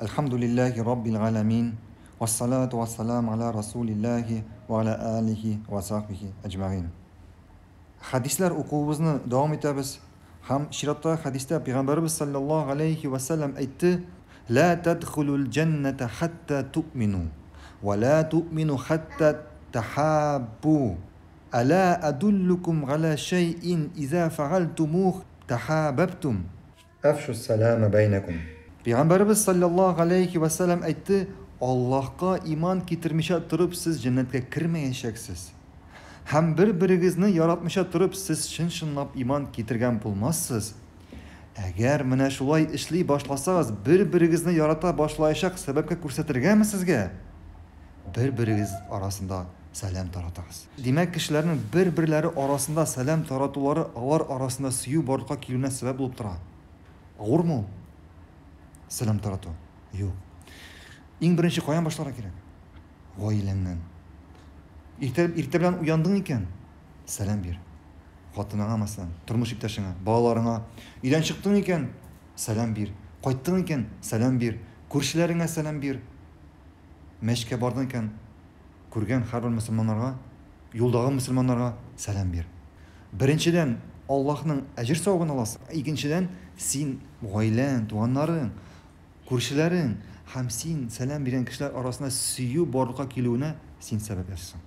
Elhamdülillahi Rabbil alemin. Vessalatu vesselamu ala Resulillahi ve ala alihi ve sahbihi ecma'in. Hadisler okuyuşumuzni devam etamiz. Ham şiratta hadiste Peygamberimiz sallallahu aleyhi ve sellem aytdi: "La tadkhulul cennete hatta tu'minu ve la tu'minu hatta tahabbu. Ala adullukum ala şey'in iza fa'altumuh tahabbtum. Afşus selame beynekum." Peygamberimiz sallallahu aleyhi ve sellem aytdi: Allah'a iman getirmişe turib siz cennetke kirmeyeceksiniz. Hem bir-biringizni yaratmışa turib siz şın-şınlap iman getirgen bulmazsınız. Eğer mene şulay işli başlasanız bir-biringizni yarata başlayacak sebepke ko'rsatirganmi sizga? Bir-biringiz arasında selam taratasiz. Demek kişilerin bir-birleri arasında selam taratulары alар arasında suyu borliqqa keluvine sebep bulup turadi. Ağır mı? Selam taratu. Yok. En birinci koyan başlara gerek. Oilenden. İrte bilen uyandın iken selam bir. Hatınana masalan, turmuş iptaşına, bağlarına. İlen çıktın iken selam bir. Qayttın iken selam bir. Көршілеріңе selam bir. Meşke bardın iken көрген har bir Müslümanlarga, yoldağı Müslümanlarga selam bir. Birinciden Allah'ın ecir savabını alasın. İkinciden sen ailen, tuğanların, көршілерің, hem sen selam veren kişiler arasında suyu borliqqa keluvine sen sebep yaşasın.